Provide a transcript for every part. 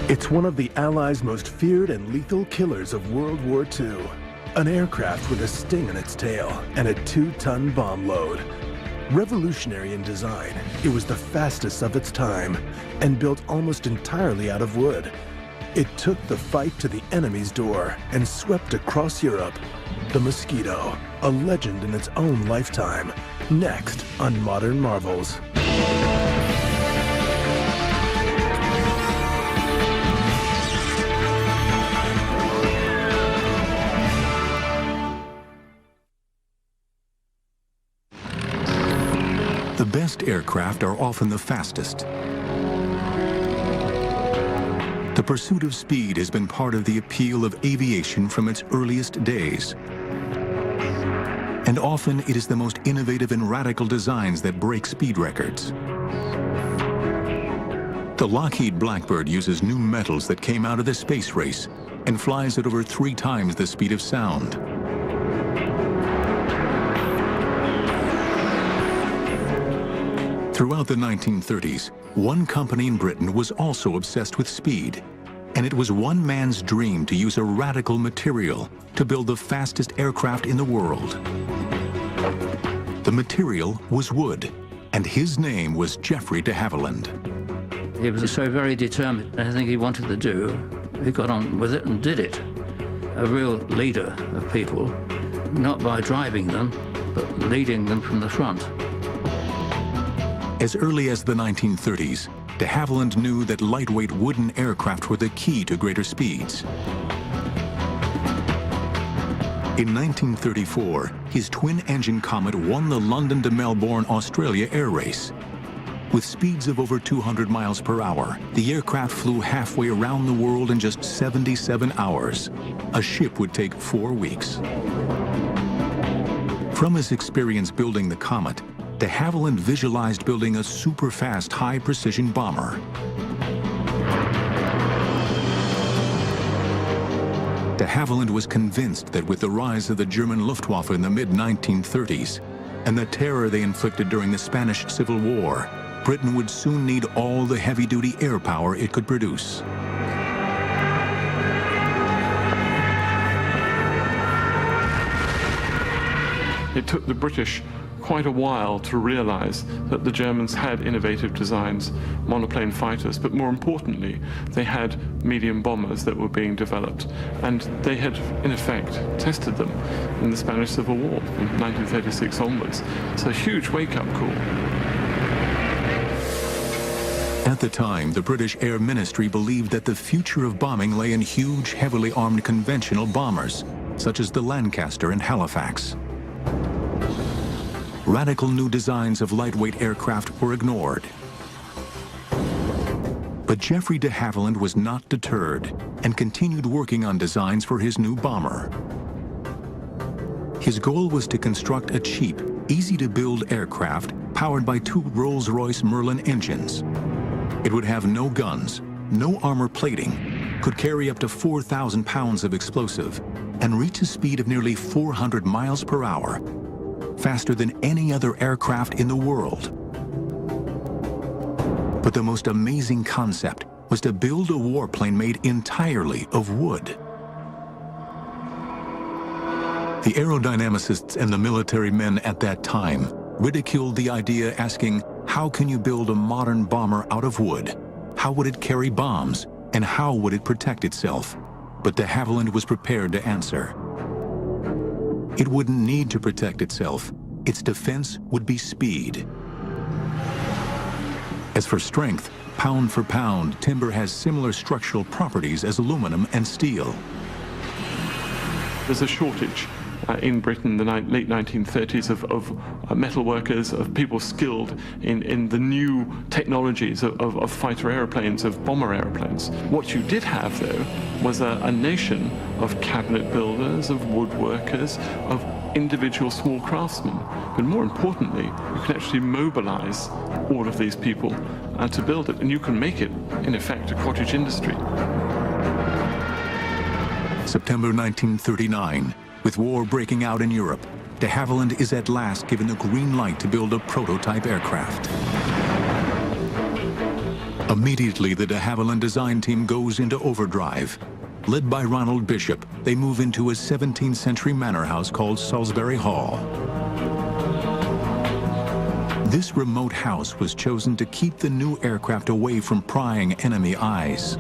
It's one of the Allies' most feared and lethal killers of World War II. An aircraft with a sting in its tail and a 2-ton bomb load. Revolutionary in design, it was the fastest of its time and built almost entirely out of wood. It took the fight to the enemy's door and swept across Europe. The Mosquito, a legend in its own lifetime. Next on Modern Marvels. The best aircraft are often the fastest. The pursuit of speed has been part of the appeal of aviation from its earliest days. And often it is the most innovative and radical designs that break speed records. The Lockheed Blackbird uses new metals that came out of the space race and flies at over 3 times the speed of sound. Throughout the 1930s, one company in Britain was also obsessed with speed, and it was one man's dream to use a radical material to build the fastest aircraft in the world. The material was wood, and his name was Geoffrey de Havilland. He was so very determined. Anything he wanted to do, he got on with it and did it. A real leader of people, not by driving them, but leading them from the front. As early as the 1930s, de Havilland knew that lightweight wooden aircraft were the key to greater speeds. In 1934, his twin-engine Comet won the London to Melbourne, Australia air race. With speeds of over 200 miles per hour, the aircraft flew halfway around the world in just 77 hours. A ship would take 4 weeks. From his experience building the Comet, de Havilland visualized building a super-fast, high-precision bomber. De Havilland was convinced that with the rise of the German Luftwaffe in the mid-1930s and the terror they inflicted during the Spanish Civil War, Britain would soon need all the heavy-duty air power it could produce. It took the British quite a while to realize that the Germans had innovative designs, monoplane fighters, but more importantly, they had medium bombers that were being developed, and they had, in effect, tested them in the Spanish Civil War from 1936 onwards. It's a huge wake-up call. At the time, the British Air Ministry believed that the future of bombing lay in huge, heavily armed conventional bombers, such as the Lancaster and Halifax. Radical new designs of lightweight aircraft were ignored. But Geoffrey de Havilland was not deterred and continued working on designs for his new bomber. His goal was to construct a cheap, easy-to-build aircraft powered by 2 Rolls-Royce Merlin engines. It would have no guns, no armor plating, could carry up to 4,000 pounds of explosive, and reach a speed of nearly 400 miles per hour, faster than any other aircraft in the world. But the most amazing concept was to build a warplane made entirely of wood. The aerodynamicists and the military men at that time ridiculed the idea, asking, how can you build a modern bomber out of wood? How would it carry bombs? And how would it protect itself? But de Havilland was prepared to answer. It wouldn't need to protect itself. Its defense would be speed. As for strength, pound for pound, timber has similar structural properties as aluminum and steel. There's a shortage in Britain in the late 1930s of metal workers, of people skilled in the new technologies of fighter airplanes, of bomber airplanes. What you did have, though, was a nation of cabinet builders, of woodworkers, of individual small craftsmen. But more importantly, you can actually mobilize all of these people to build it, and you can make it, in effect, a cottage industry. September 1939. With war breaking out in Europe, de Havilland is at last given the green light to build a prototype aircraft. Immediately, the de Havilland design team goes into overdrive. Led by Ronald Bishop, they move into a 17th century manor house called Salisbury Hall. This remote house was chosen to keep the new aircraft away from prying enemy eyes.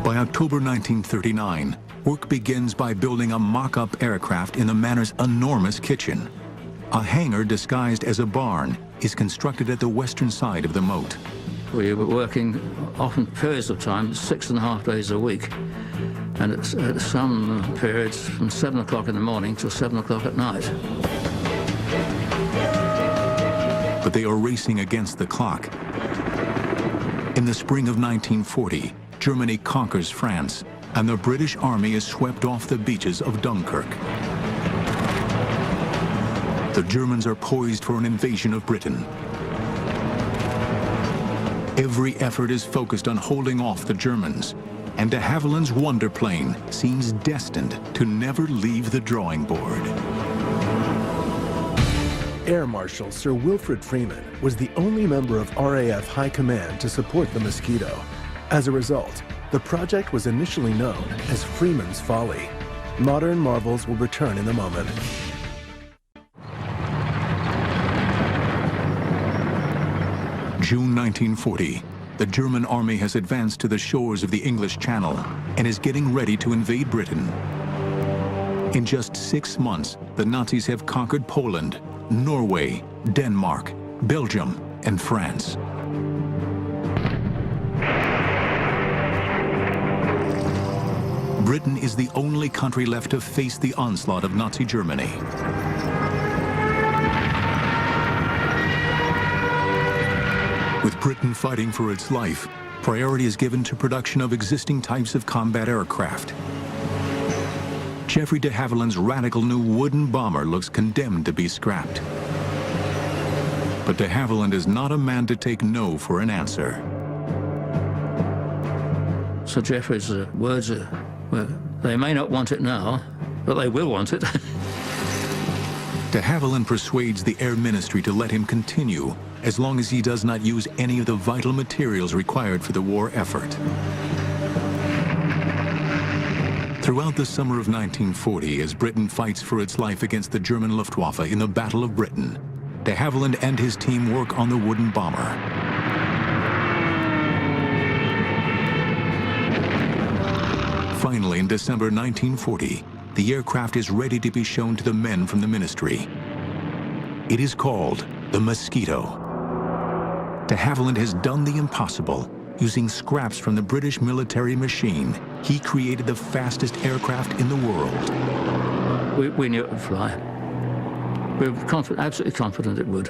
By October 1939, work begins by building a mock-up aircraft in the manor's enormous kitchen. A hangar disguised as a barn is constructed at the western side of the moat. We were working often periods of time, 6.5 days a week, and at some periods from 7 o'clock in the morning till 7 o'clock at night. But they are racing against the clock. In the spring of 1940, Germany conquers France, and the British Army is swept off the beaches of Dunkirk. The Germans are poised for an invasion of Britain. Every effort is focused on holding off the Germans, and de Havilland's Wonder plane seems destined to never leave the drawing board. Air Marshal Sir Wilfrid Freeman was the only member of RAF High Command to support the Mosquito. As a result, the project was initially known as Freeman's Folly. Modern marvels will return in a moment. June 1940, the German army has advanced to the shores of the English Channel and is getting ready to invade Britain. In just 6 months, the Nazis have conquered Poland, Norway, Denmark, Belgium, and France. Britain is the only country left to face the onslaught of Nazi Germany. With Britain fighting for its life, priority is given to production of existing types of combat aircraft. Geoffrey de Havilland's radical new wooden bomber looks condemned to be scrapped. But de Havilland is not a man to take no for an answer. Sir Geoffrey's words are, well, they may not want it now, but they will want it. De Havilland persuades the Air Ministry to let him continue as long as he does not use any of the vital materials required for the war effort. Throughout the summer of 1940, as Britain fights for its life against the German Luftwaffe in the Battle of Britain, de Havilland and his team work on the wooden bomber. Finally, in December 1940, the aircraft is ready to be shown to the men from the ministry. It is called the Mosquito. De Havilland has done the impossible. Using scraps from the British military machine, he created the fastest aircraft in the world. We knew it would fly. We were absolutely confident it would.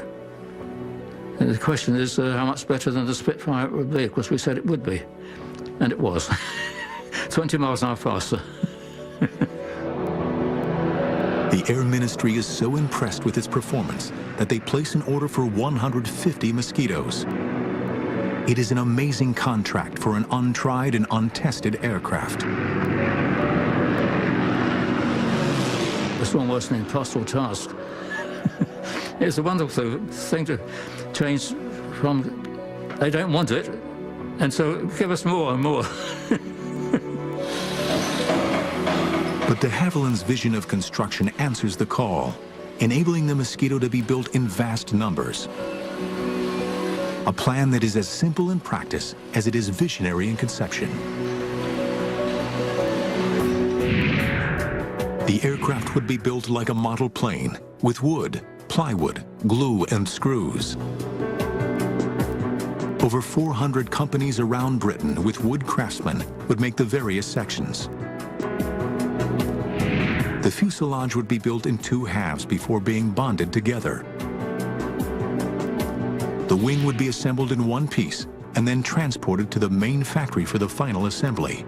And the question is how much better than the Spitfire it would be. Of course, we said it would be, and it was. 20 miles an hour faster. The Air Ministry is so impressed with its performance that they place an order for 150 Mosquitoes. It is an amazing contract for an untried and untested aircraft. This one was an impossible task. It's a wonderful thing to change from, they don't want it, and so give us more and more. But de Havilland's vision of construction answers the call, enabling the Mosquito to be built in vast numbers. A plan that is as simple in practice as it is visionary in conception. The aircraft would be built like a model plane, with wood, plywood, glue, and screws. Over 400 companies around Britain with wood craftsmen would make the various sections. The fuselage would be built in 2 halves before being bonded together. The wing would be assembled in one piece and then transported to the main factory for the final assembly.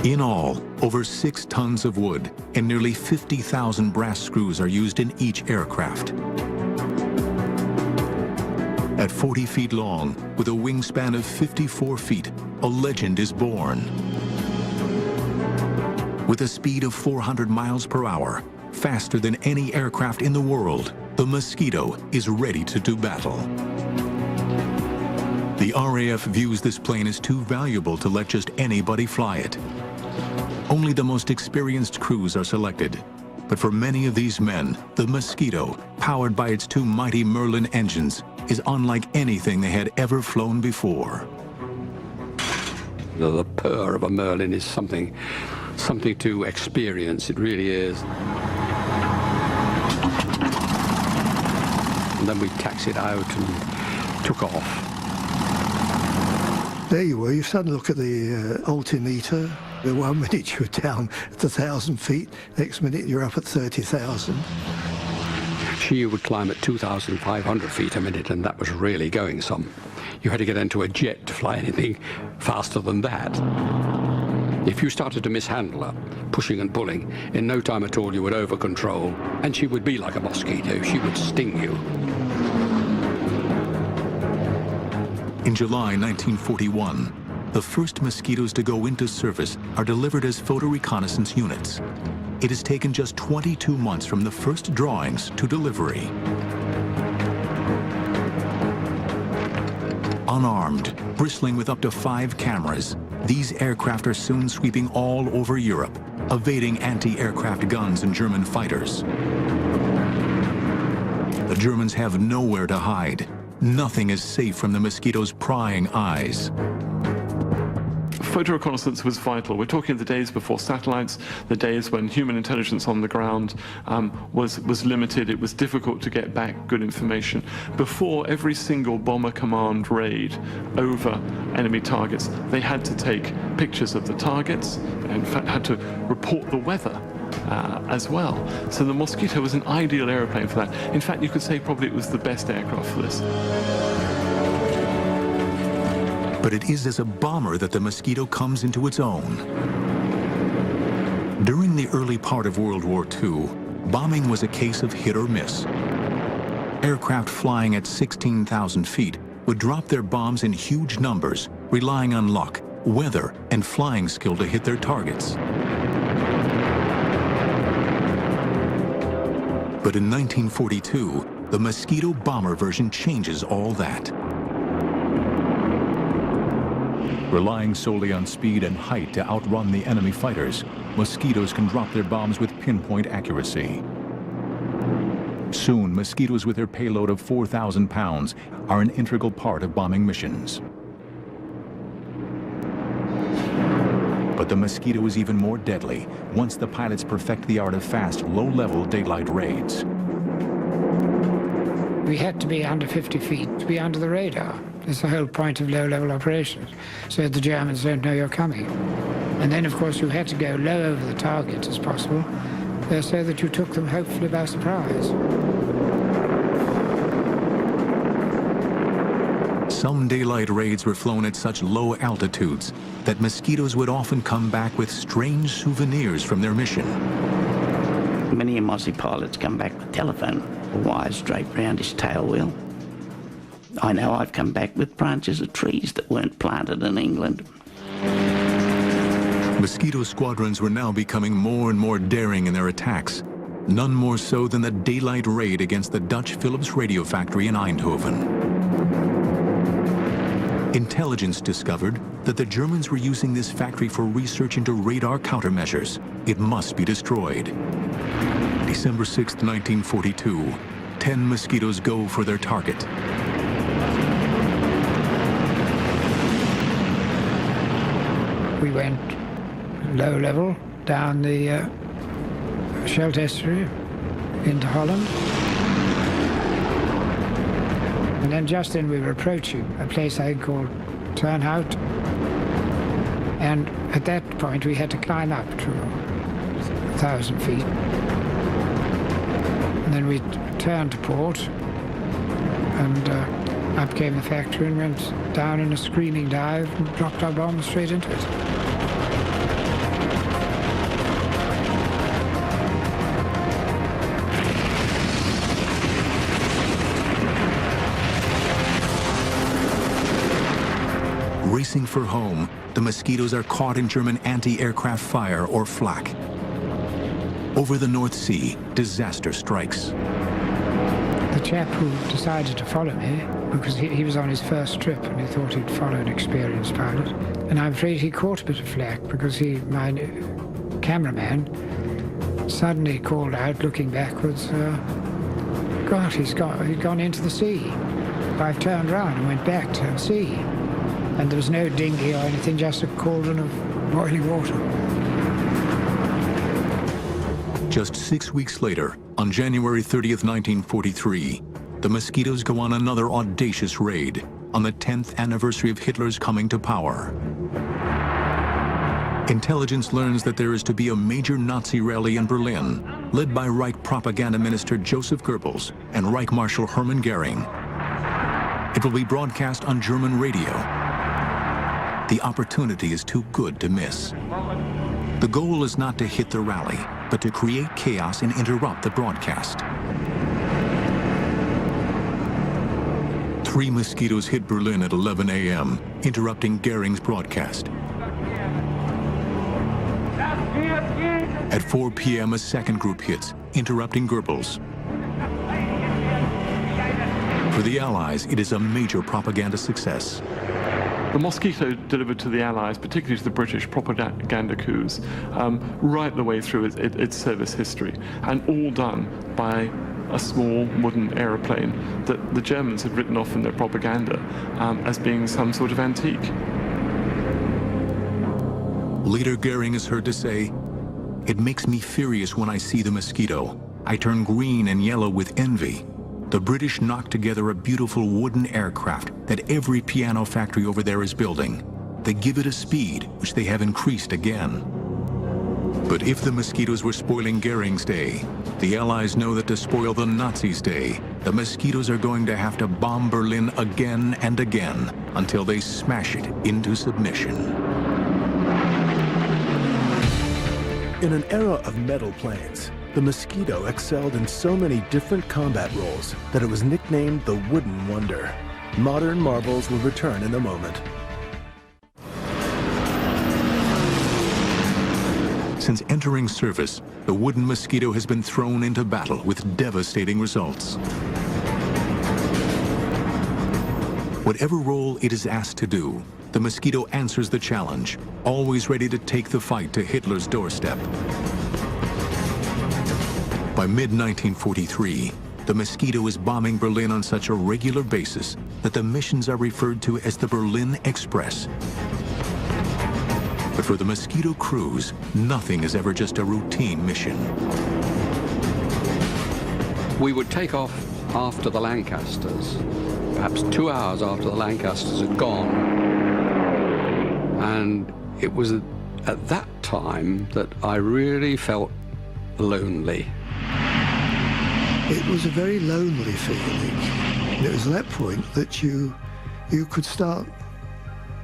In all, over 6 tons of wood and nearly 50,000 brass screws are used in each aircraft. At 40 feet long, with a wingspan of 54 feet, a legend is born. With a speed of 400 miles per hour, Faster than any aircraft in the world, the Mosquito is ready to do battle. The RAF views this plane as too valuable to let just anybody fly it. Only the most experienced crews are selected. But for many of these men, the Mosquito, powered by its two mighty Merlin engines, is unlike anything they had ever flown before. The purr of a Merlin is something to experience. It really is. And then we taxied out and took off. There you were. You suddenly look at the altimeter. The 1 minute you're down at 1,000 feet, next minute you're up at 30,000. She would climb at 2,500 feet a minute, and that was really going some. You had to get into a jet to fly anything faster than that. If you started to mishandle her, pushing and pulling, in no time at all you would over-control, and she would be like a mosquito. She would sting you. In July 1941, the first Mosquitoes to go into service are delivered as photo reconnaissance units. It has taken just 22 months from the first drawings to delivery. Unarmed, bristling with up to 5 cameras, these aircraft are soon sweeping all over Europe, evading anti-aircraft guns and German fighters. The Germans have nowhere to hide. Nothing is safe from the Mosquito's prying eyes. Photo reconnaissance was vital. We're talking the days before satellites, the days when human intelligence on the ground was limited. It was difficult to get back good information. Before every single bomber command raid over enemy targets, they had to take pictures of the targets, and in fact had to report the weather as well. So the Mosquito was an ideal aeroplane for that. In fact, you could say probably it was the best aircraft for this. But it is as a bomber that the Mosquito comes into its own. During the early part of World War II, bombing was a case of hit or miss. Aircraft flying at 16,000 feet would drop their bombs in huge numbers, relying on luck, weather, and flying skill to hit their targets. But in 1942, the Mosquito bomber version changes all that. Relying solely on speed and height to outrun the enemy fighters, Mosquitoes can drop their bombs with pinpoint accuracy. Soon, Mosquitoes with their payload of 4,000 pounds are an integral part of bombing missions. But the Mosquito is even more deadly once the pilots perfect the art of fast, low-level daylight raids. We had to be under 50 feet to be under the radar. That's the whole point of low-level operations, so the Germans don't know you're coming. And then, of course, you had to go low over the target as possible, so that you took them hopefully by surprise. Some daylight raids were flown at such low altitudes that Mosquitoes would often come back with strange souvenirs from their mission. Many of Aussie pilots come back with telephone wires draped around his tail wheel. I know I've come back with branches of trees that weren't planted in England. Mosquito squadrons were now becoming more and more daring in their attacks, none more so than the daylight raid against the Dutch Philips radio factory in Eindhoven. Intelligence discovered that the Germans were using this factory for research into radar countermeasures. It must be destroyed. December 6, 1942, 10 Mosquitoes go for their target. We went low level down the Scheldt estuary into Holland. And then just then we were approaching a place I think called Turnhout. And at that point we had to climb up to 1,000 feet. And then we turned to port, and up came the factory and went down in a screaming dive and dropped our bombs straight into it. Racing for home, the Mosquitoes are caught in German anti-aircraft fire or flak. Over the North Sea, disaster strikes. The chap who decided to follow me, because he was on his first trip and he thought he'd follow an experienced pilot, and I'm afraid he caught a bit of flack because my cameraman suddenly called out, looking backwards, God, he'd gone into the sea. I turned round and went back to sea, and there was no dinghy or anything, just a cauldron of boiling water. Just 6 weeks later, on January 30th, 1943, the Mosquitoes go on another audacious raid on the 10th anniversary of Hitler's coming to power. Intelligence learns that there is to be a major Nazi rally in Berlin, led by Reich propaganda minister Joseph Goebbels and Reich Marshal Hermann Goering. It will be broadcast on German radio. The opportunity is too good to miss. The goal is not to hit the rally, but to create chaos and interrupt the broadcast. 3 Mosquitoes hit Berlin at 11 a.m., interrupting Goering's broadcast. At 4 p.m., a second group hits, interrupting Goebbels. For the Allies, it is a major propaganda success. The Mosquito delivered to the Allies, particularly to the British, propaganda coups right the way through its service history, and all done by a small wooden aeroplane that the Germans had written off in their propaganda as being some sort of antique. Later, Goering is heard to say, "It makes me furious when I see the Mosquito. I turn green and yellow with envy. The British knocked together a beautiful wooden aircraft that every piano factory over there is building. They give it a speed, which they have increased again." But if the Mosquitoes were spoiling Goering's day, the Allies know that to spoil the Nazis' day, the Mosquitoes are going to have to bomb Berlin again and again until they smash it into submission. In an era of metal planes, the Mosquito excelled in so many different combat roles that it was nicknamed the Wooden Wonder. Modern marvels will return in a moment. Since entering service, the wooden Mosquito has been thrown into battle with devastating results. Whatever role it is asked to do, the Mosquito answers the challenge, always ready to take the fight to Hitler's doorstep. By mid-1943, the Mosquito is bombing Berlin on such a regular basis that the missions are referred to as the Berlin Express. But for the Mosquito crews, nothing is ever just a routine mission. We would take off after the Lancasters, perhaps 2 hours after the Lancasters had gone. And it was at that time that I really felt lonely. It was a very lonely feeling. And it was at that point that you could start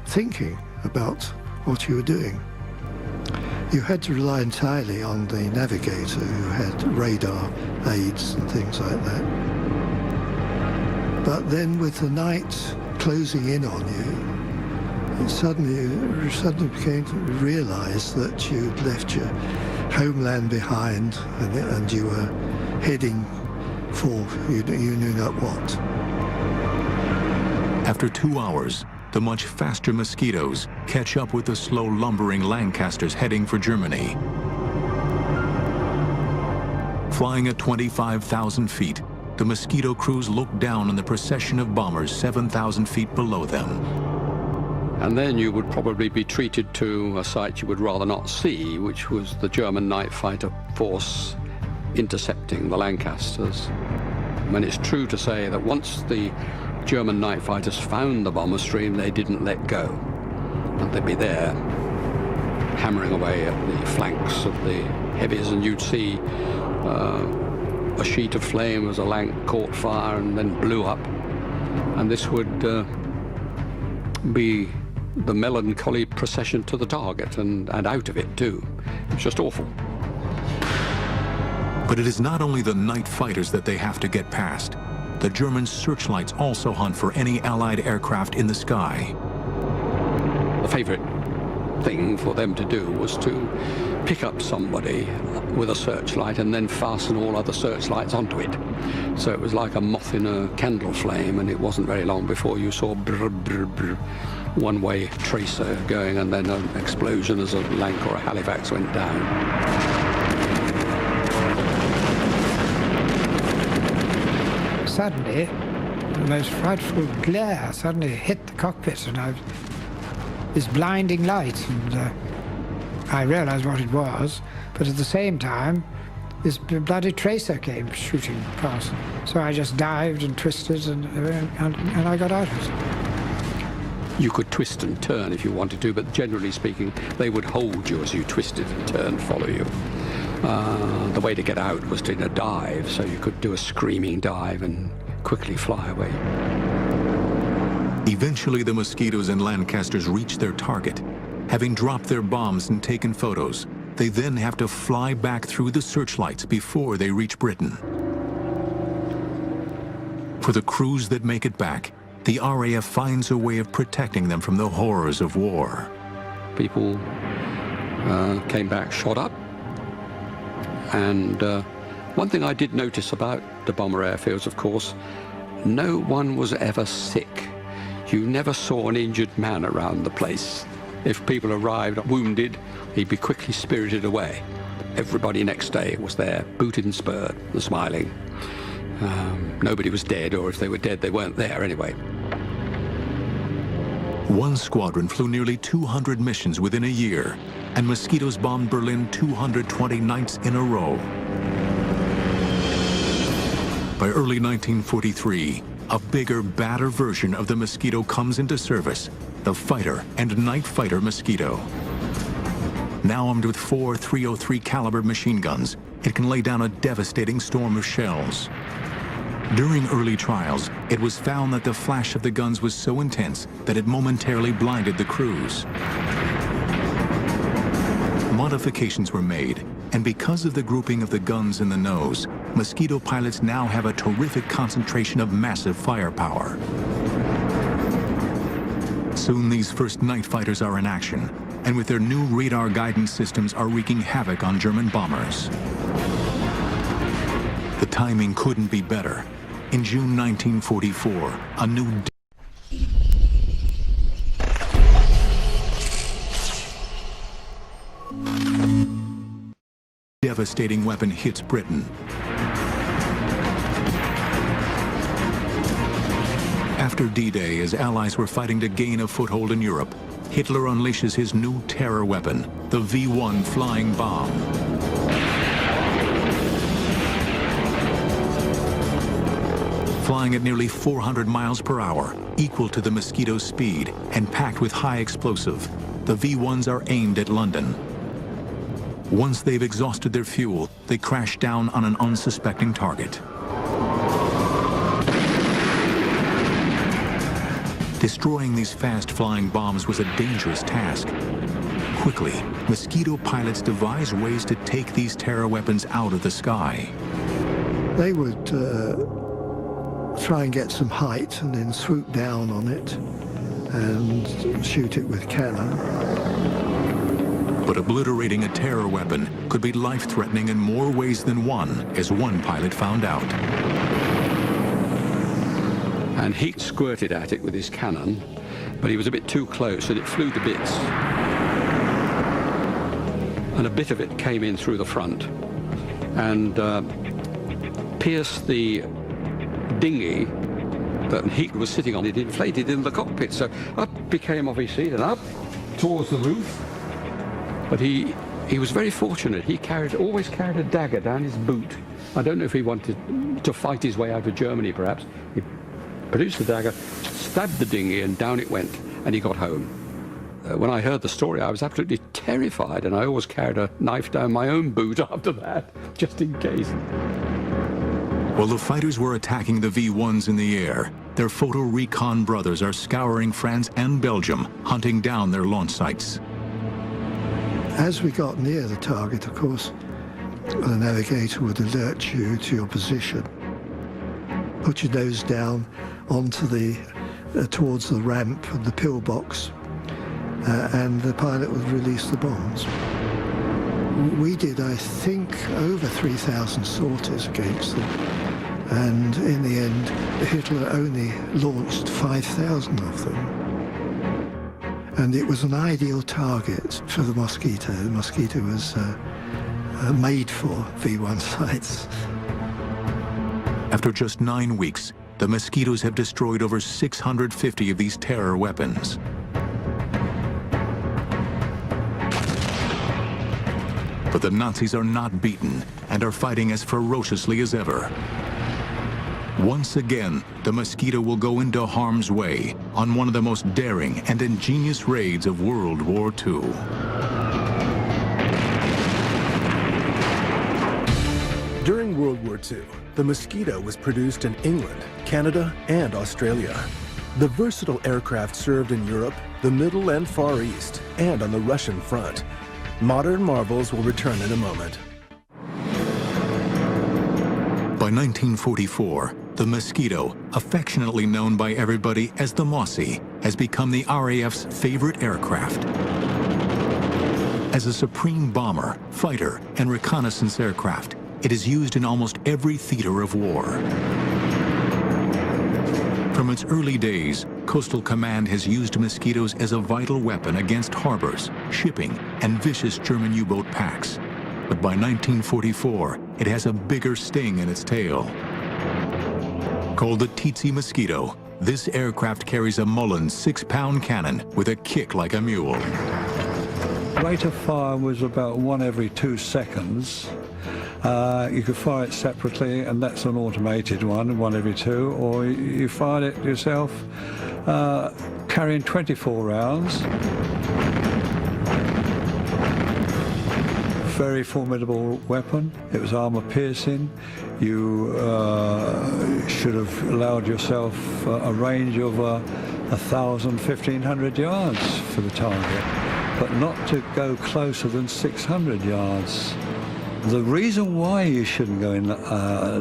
thinking about what you were doing. You had to rely entirely on the navigator who had radar aids and things like that. But then with the night closing in on you, you suddenly became to realize that you'd left your homeland behind and you were heading for you knew not what. After 2 hours, the much faster Mosquitoes catch up with the slow lumbering Lancasters heading for Germany. Flying at 25,000 feet, the Mosquito crews look down on the procession of bombers 7,000 feet below them. And then you would probably be treated to a sight you would rather not see, which was the German night fighter force intercepting the Lancasters. I mean, it's true to say that once the German night fighters found the bomber stream, they didn't let go. And they'd be there, hammering away at the flanks of the heavies, and you'd see a sheet of flame as a Lanc caught fire and then blew up. And this would be the melancholy procession to the target and out of it too. It's just awful. But it is not only the night fighters that they have to get past. The German searchlights also hunt for any Allied aircraft in the sky. The favorite thing for them to do was to pick up somebody with a searchlight and then fasten all other searchlights onto it. So it was like a moth in a candle flame, and it wasn't very long before you saw brr, brr, brr, one-way tracer going, and then an explosion as a Lanc or a Halifax went down. Suddenly, the most frightful glare suddenly hit the cockpit, and this blinding light, and I realized what it was, but at the same time, this bloody tracer came shooting past. So I just dived and twisted, and I got out of it. You could twist and turn if you wanted to, but generally speaking, they would hold you as you twisted and turned, follow you. The way to get out was in a dive, so you could do a screaming dive and quickly fly away. Eventually, the Mosquitoes and Lancasters reach their target. Having dropped their bombs and taken photos, they then have to fly back through the searchlights before they reach Britain. For the crews that make it back, the RAF finds a way of protecting them from the horrors of war. People came back shot up, and one thing I did notice about the bomber airfields, of course, no one was ever sick. You never saw an injured man around the place. If people arrived wounded, he'd be quickly spirited away. Everybody next day was there, booted and spurred and smiling. Nobody was dead, or if they were dead, they weren't there anyway. One squadron flew nearly 200 missions within a year, and Mosquitoes bombed Berlin 220 nights in a row. By early 1943, a bigger, badder version of the Mosquito comes into service, the fighter and night fighter Mosquito. Now armed with 4 .303 caliber machine guns, it can lay down a devastating storm of shells. During early trials, it was found that the flash of the guns was so intense that it momentarily blinded the crews. Modifications were made, and because of the grouping of the guns in the nose, Mosquito pilots now have a terrific concentration of massive firepower. Soon these first night fighters are in action, and with their new radar guidance systems are wreaking havoc on German bombers. The timing couldn't be better. In June 1944, a new devastating weapon hits Britain. After D-Day, as Allies were fighting to gain a foothold in Europe, Hitler unleashes his new terror weapon, the V-1 flying bomb. Flying at nearly 400 miles per hour, equal to the Mosquito's speed, and packed with high explosive, the V-1s are aimed at London. Once they've exhausted their fuel, they crash down on an unsuspecting target. Destroying these fast-flying bombs was a dangerous task. Quickly, Mosquito pilots devised ways to take these terror weapons out of the sky. They would try and get some height and then swoop down on it and shoot it with cannon. But obliterating a terror weapon could be life-threatening in more ways than one, as one pilot found out. And he squirted at it with his cannon, but he was a bit too close and it flew to bits. And a bit of it came in through the front and pierced the dinghy that Heat was sitting on. It inflated in the cockpit, so up he came off his seat and up towards the roof. But he was very fortunate. He always carried a dagger down his boot. I don't know if he wanted to fight his way out of Germany, perhaps. He produced the dagger, stabbed the dinghy, and down it went, and he got home. When I heard the story, I was absolutely terrified, and I always carried a knife down my own boot after that, just in case. While the fighters were attacking the V-1s in the air, their photo recon brothers are scouring France and Belgium, hunting down their launch sites. As we got near the target, of course, the navigator would alert you to your position. Put your nose down onto towards the ramp and the pillbox, and the pilot would release the bombs. We did, I think, over 3,000 sorties against them. And in the end, Hitler only launched 5,000 of them. And it was an ideal target for the Mosquito. The Mosquito was made for V1 sites. After just 9 weeks, the Mosquitoes have destroyed over 650 of these terror weapons. But the Nazis are not beaten and are fighting as ferociously as ever. Once again, the Mosquito will go into harm's way on one of the most daring and ingenious raids of World War II. During World War II, the Mosquito was produced in England, Canada, and Australia. The versatile aircraft served in Europe, the Middle and Far East, and on the Russian front. Modern marvels will return in a moment. By 1944, the Mosquito, affectionately known by everybody as the Mossy, has become the RAF's favorite aircraft. As a supreme bomber, fighter, and reconnaissance aircraft, it is used in almost every theater of war. From its early days, Coastal Command has used Mosquitoes as a vital weapon against harbors, shipping, and vicious German U-boat packs. But by 1944, it has a bigger sting in its tail. Called the Tsetse Mosquito, this aircraft carries a Mullen 6-pound cannon with a kick like a mule. Rate of fire was about 1 every 2 seconds. You could fire it separately, and that's an automated one every 2, or you fired it yourself, carrying 24 rounds. Very formidable weapon. It was armor piercing. You should have allowed yourself a range of 1,000, 1,500 yards for the target, but not to go closer than 600 yards. The reason why you shouldn't go in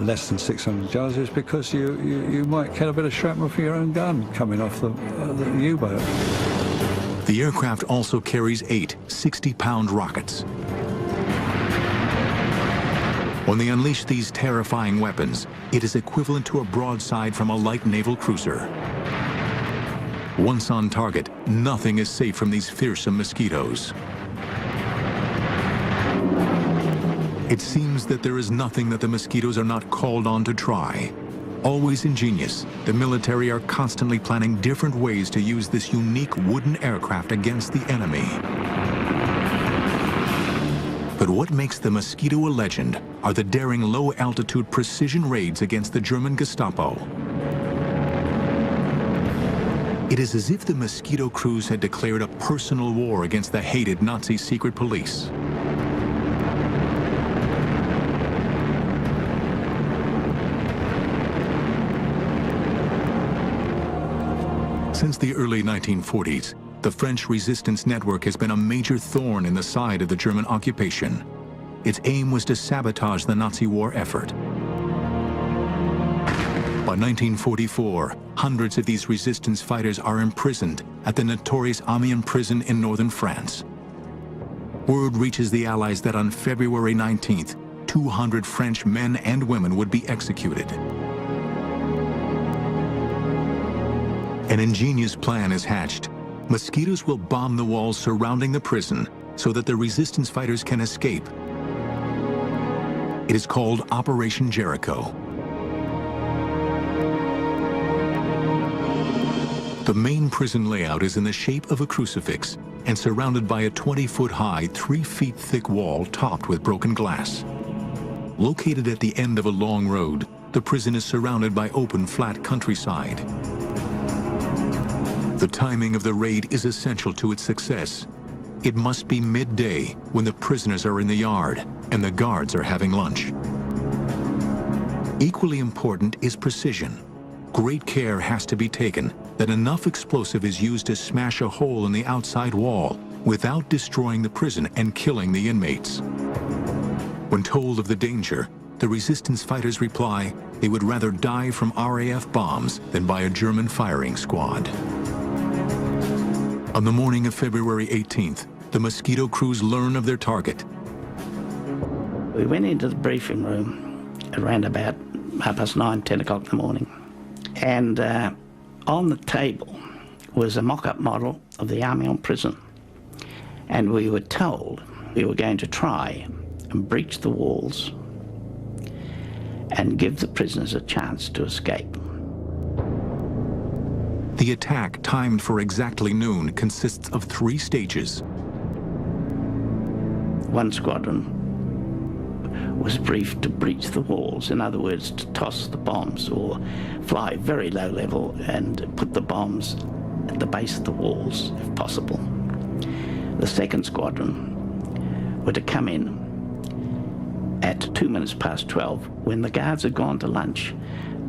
less than 600 yards is because you might get a bit of shrapnel for your own gun coming off the U-boat. The aircraft also carries 8 60-pound rockets. When they unleash these terrifying weapons, it is equivalent to a broadside from a light naval cruiser. Once on target, nothing is safe from these fearsome Mosquitoes. It seems that there is nothing that the Mosquitoes are not called on to try. Always ingenious, the military are constantly planning different ways to use this unique wooden aircraft against the enemy. But what makes the Mosquito a legend are the daring low-altitude precision raids against the German Gestapo. It is as if the Mosquito crews had declared a personal war against the hated Nazi secret police. Since the early 1940s, the French resistance network has been a major thorn in the side of the German occupation. Its aim was to sabotage the Nazi war effort. By 1944, hundreds of these resistance fighters are imprisoned at the notorious Amiens prison in northern France. Word reaches the Allies that on February 19th, 200 French men and women would be executed. An ingenious plan is hatched. Mosquitoes will bomb the walls surrounding the prison so that the resistance fighters can escape. It is called Operation Jericho. The main prison layout is in the shape of a crucifix and surrounded by a 20-foot-high, 3-feet-thick wall topped with broken glass. Located at the end of a long road, the prison is surrounded by open, flat countryside. The timing of the raid is essential to its success. It must be midday when the prisoners are in the yard and the guards are having lunch. Equally important is precision. Great care has to be taken that enough explosive is used to smash a hole in the outside wall without destroying the prison and killing the inmates. When told of the danger, the resistance fighters reply they would rather die from RAF bombs than by a German firing squad. On the morning of February 18th, the Mosquito crews learn of their target. We went into the briefing room around about 9:30, 10 o'clock in the morning, and on the table was a mock-up model of the Amiens prison, and we were told we were going to try and breach the walls and give the prisoners a chance to escape. The attack, timed for exactly noon, consists of 3 stages. One squadron was briefed to breach the walls, in other words, to toss the bombs or fly very low level and put the bombs at the base of the walls, if possible. The second squadron were to come in at 12:02 when the guards had gone to lunch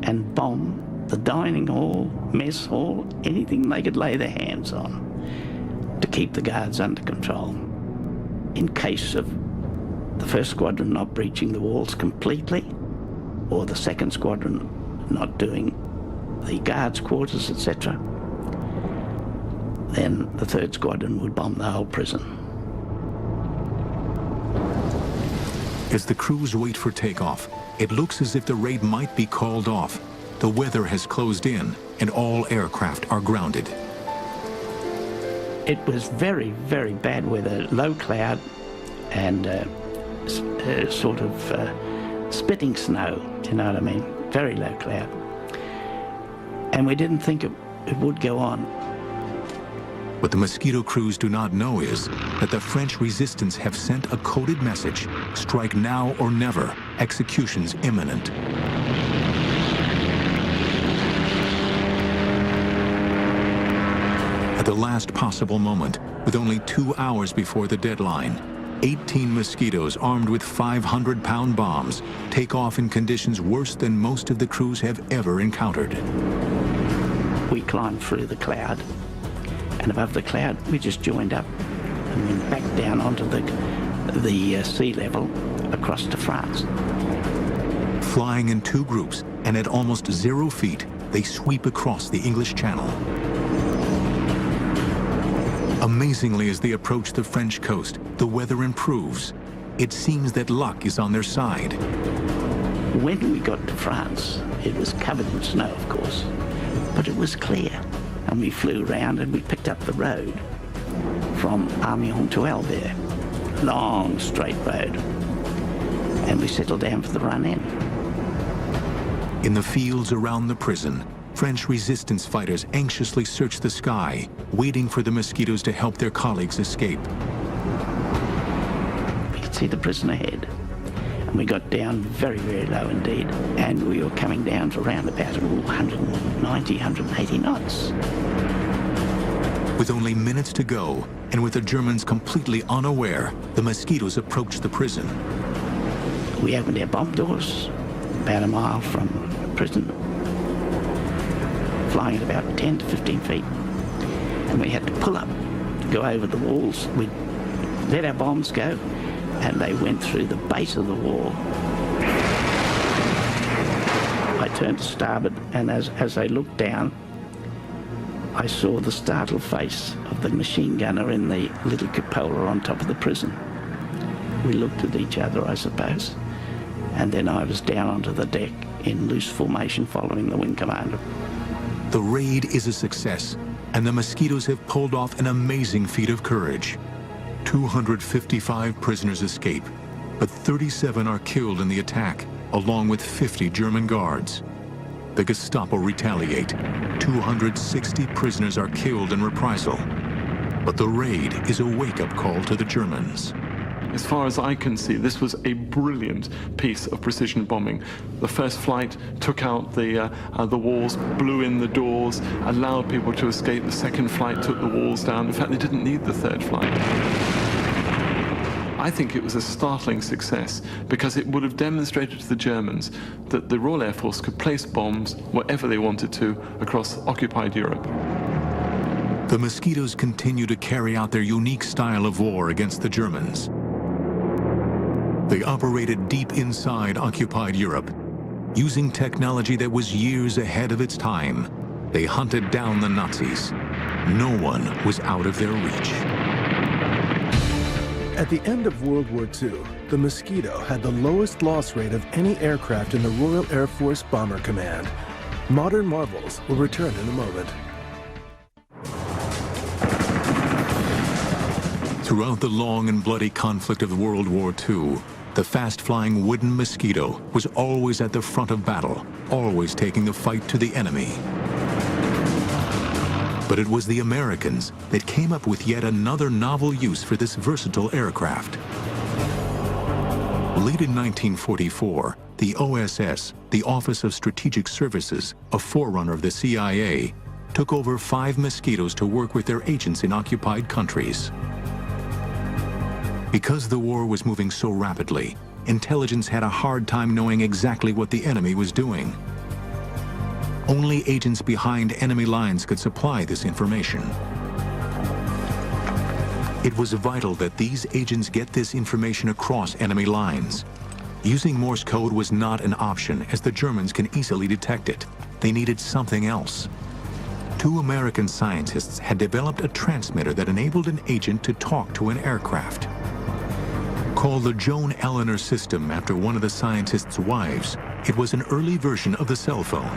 and bomb the dining hall, mess hall, anything they could lay their hands on to keep the guards under control. In case of the first squadron not breaching the walls completely, or the second squadron not doing the guards' quarters, etc., then the third squadron would bomb the whole prison. As the crews wait for takeoff, it looks as if the raid might be called off. The weather has closed in, and all aircraft are grounded. It was very, very bad weather, low cloud and sort of spitting snow, do you know what I mean? Very low cloud. And we didn't think it would go on. What the Mosquito crews do not know is that the French resistance have sent a coded message: strike now or never, execution's imminent. At the last possible moment, with only 2 hours before the deadline, 18 Mosquitoes armed with 500-pound bombs take off in conditions worse than most of the crews have ever encountered. We climbed through the cloud, and above the cloud we just joined up and went back down onto the sea level across to France. Flying in 2 groups and at almost 0 feet, they sweep across the English Channel. Amazingly, as they approach the French coast, the weather improves. It seems that luck is on their side. When we got to France, it was covered in snow, of course, but it was clear. And we flew around and we picked up the road from Amiens to Albert. Long, straight road. And we settled down for the run-in. In the fields around the prison, French resistance fighters anxiously search the sky, waiting for the Mosquitoes to help their colleagues escape. We could see the prison ahead. And we got down very, very low indeed. And we were coming down to around about 190, 180 knots. With only minutes to go, and with the Germans completely unaware, the Mosquitoes approached the prison. We opened our bomb doors about a mile from the prison, flying at about 10 to 15 feet. And we had to pull up to go over the walls. We let our bombs go, and they went through the base of the wall. I turned to starboard, and as I looked down, I saw the startled face of the machine gunner in the little cupola on top of the prison. We looked at each other, I suppose, and then I was down onto the deck in loose formation following the wing commander. The raid is a success, and the Mosquitoes have pulled off an amazing feat of courage. 255 prisoners escape, but 37 are killed in the attack, along with 50 German guards. The Gestapo retaliate. 260 prisoners are killed in reprisal. But the raid is a wake-up call to the Germans. As far as I can see, this was a brilliant piece of precision bombing. The first flight took out the walls, blew in the doors, allowed people to escape. The second flight took the walls down. In fact, they didn't need the third flight. I think it was a startling success because it would have demonstrated to the Germans that the Royal Air Force could place bombs wherever they wanted to across occupied Europe. The Mosquitoes continue to carry out their unique style of war against the Germans. They operated deep inside occupied Europe. Using technology that was years ahead of its time, they hunted down the Nazis. No one was out of their reach. At the end of World War II, the Mosquito had the lowest loss rate of any aircraft in the Royal Air Force Bomber Command. Modern marvels will return in a moment. Throughout the long and bloody conflict of World War II, the fast-flying wooden Mosquito was always at the front of battle, always taking the fight to the enemy. But it was the Americans that came up with yet another novel use for this versatile aircraft. Late in 1944, the OSS, the Office of Strategic Services, a forerunner of the CIA, took over 5 Mosquitoes to work with their agents in occupied countries. Because the war was moving so rapidly, intelligence had a hard time knowing exactly what the enemy was doing. Only agents behind enemy lines could supply this information. It was vital that these agents get this information across enemy lines. Using Morse code was not an option, as the Germans can easily detect it. They needed something else. 2 American scientists had developed a transmitter that enabled an agent to talk to an aircraft. Called the Joan Eleanor system after one of the scientists' wives, it was an early version of the cell phone.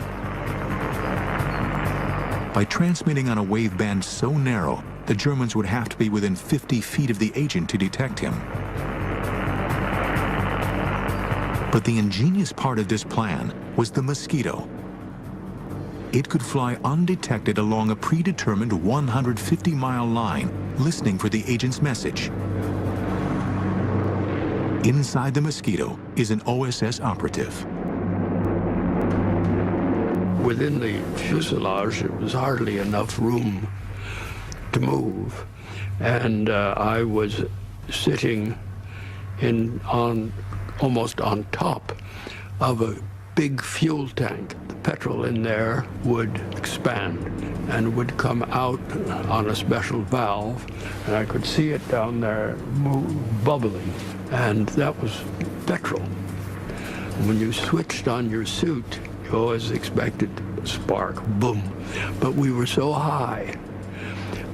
By transmitting on a waveband so narrow, the Germans would have to be within 50 feet of the agent to detect him. But the ingenious part of this plan was the Mosquito. It could fly undetected along a predetermined 150-mile line, listening for the agent's message. Inside the Mosquito is an OSS operative. Within the fuselage, there was hardly enough room to move, and I was sitting almost on top of a big fuel tank. The petrol in there would expand and would come out on a special valve, and I could see it down there bubbling, and that was petrol. When you switched on your suit, you always expected a spark, boom. But we were so high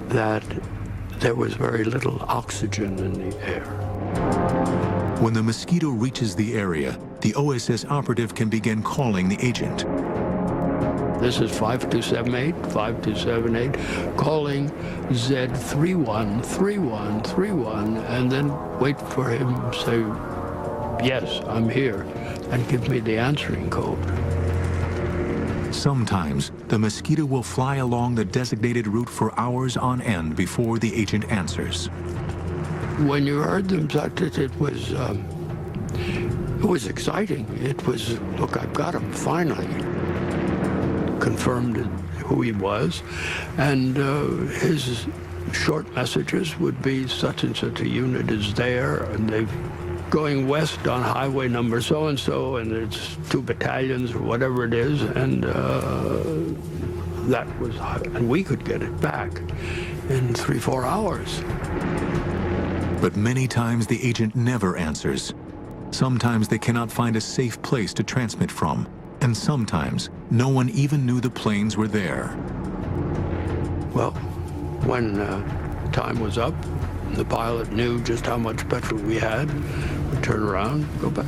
that there was very little oxygen in the air. When the Mosquito reaches the area, the OSS operative can begin calling the agent. This is 5278, 5278, calling Z313131, and then wait for him to say, yes, I'm here, and give me the answering code. Sometimes, the Mosquito will fly along the designated route for hours on end before the agent answers. When you heard them, it was exciting. It was, look, I've got him, finally. Confirmed who he was, and his short messages would be such and such a unit is there, and they've going west on highway number so-and-so, and it's 2 battalions or whatever it is, and and we could get it back in 3-4 hours. But many times the agent never answers. Sometimes they cannot find a safe place to transmit from, and sometimes no one even knew the planes were there. Well, when time was up, the pilot knew just how much petrol we had, we'd turn around, go back.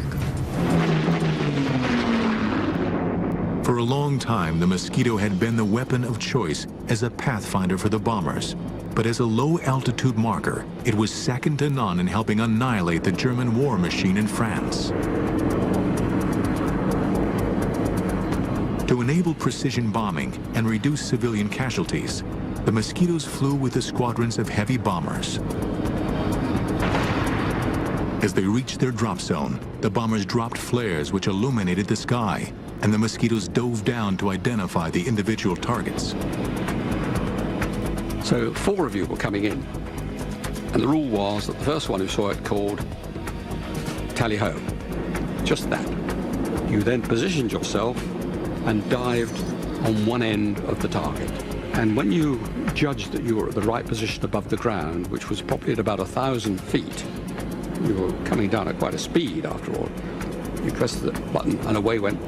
For a long time, the Mosquito had been the weapon of choice as a pathfinder for the bombers. But as a low-altitude marker, it was second to none in helping annihilate the German war machine in France. To enable precision bombing and reduce civilian casualties, the Mosquitoes flew with the squadrons of heavy bombers. As they reached their drop zone, the bombers dropped flares which illuminated the sky, and the Mosquitoes dove down to identify the individual targets. So 4 of you were coming in, and the rule was that the first one who saw it called tally-ho, just that. You then positioned yourself and dived on one end of the target. And when you judged that you were at the right position above the ground, which was probably at about 1,000 feet, you were coming down at quite a speed after all, you pressed the button and away went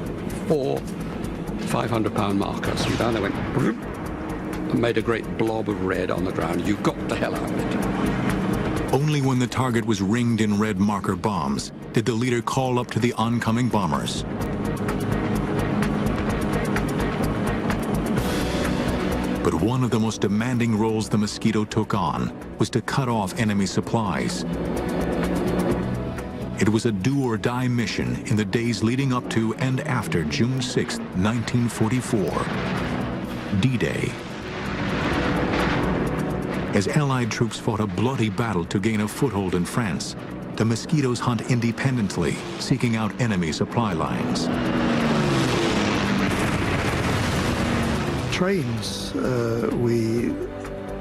4 500-pound markers, and down they went, and made a great blob of red on the ground. You got the hell out of it. Only when the target was ringed in red marker bombs did the leader call up to the oncoming bombers. But one of the most demanding roles the Mosquito took on was to cut off enemy supplies. It was a do-or-die mission in the days leading up to and after June 6, 1944, D-Day. As Allied troops fought a bloody battle to gain a foothold in France, the Mosquitoes hunt independently, seeking out enemy supply lines. Trains we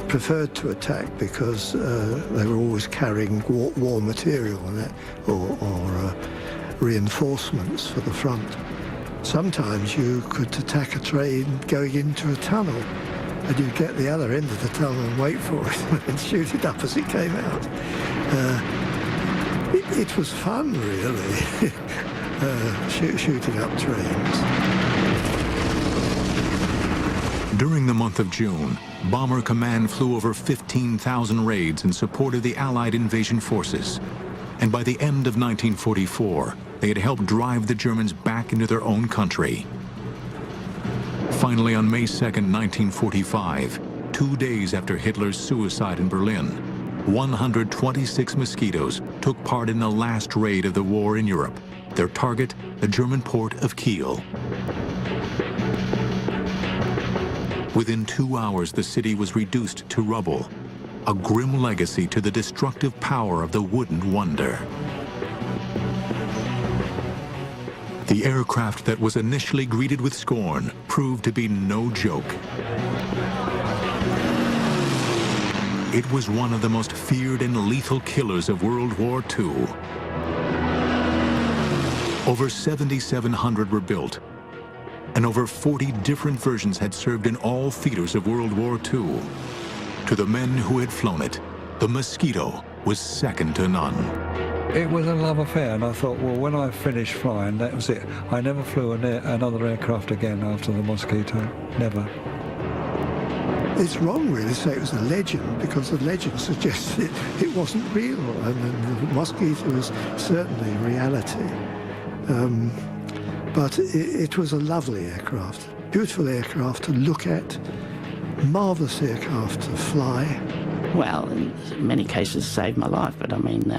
preferred to attack because they were always carrying war material on it, or reinforcements for the front. Sometimes you could attack a train going into a tunnel, and you'd get the other end of the tunnel and wait for it and shoot it up as it came out. It was fun, really, shooting up trains. During the month of June, Bomber Command flew over 15,000 raids in support of the Allied invasion forces. And by the end of 1944, they had helped drive the Germans back into their own country. Finally, on May 2, 1945, 2 days after Hitler's suicide in Berlin, 126 Mosquitoes took part in the last raid of the war in Europe, their target, the German port of Kiel. Within 2 hours, the city was reduced to rubble, a grim legacy to the destructive power of the wooden wonder. The aircraft that was initially greeted with scorn proved to be no joke. It was one of the most feared and lethal killers of World War II. Over 7,700 were built, and over 40 different versions had served in all theaters of World War II. To the men who had flown it, the Mosquito was second to none. It was a love affair, and I thought, well, when I finished flying, that was it. I never flew another aircraft again after the Mosquito. Never. It's wrong, really, to say it was a legend, because the legend suggests it wasn't real, and the Mosquito was certainly reality. But it was a lovely aircraft, beautiful aircraft to look at, marvellous aircraft to fly. Well, in many cases saved my life, but I mean,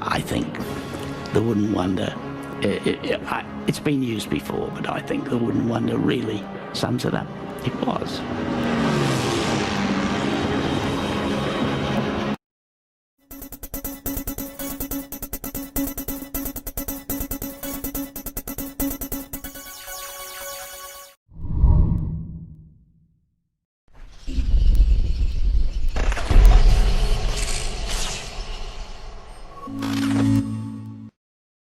I think the Wooden Wonder, it's been used before, but I think the Wooden Wonder really sums it up. It was.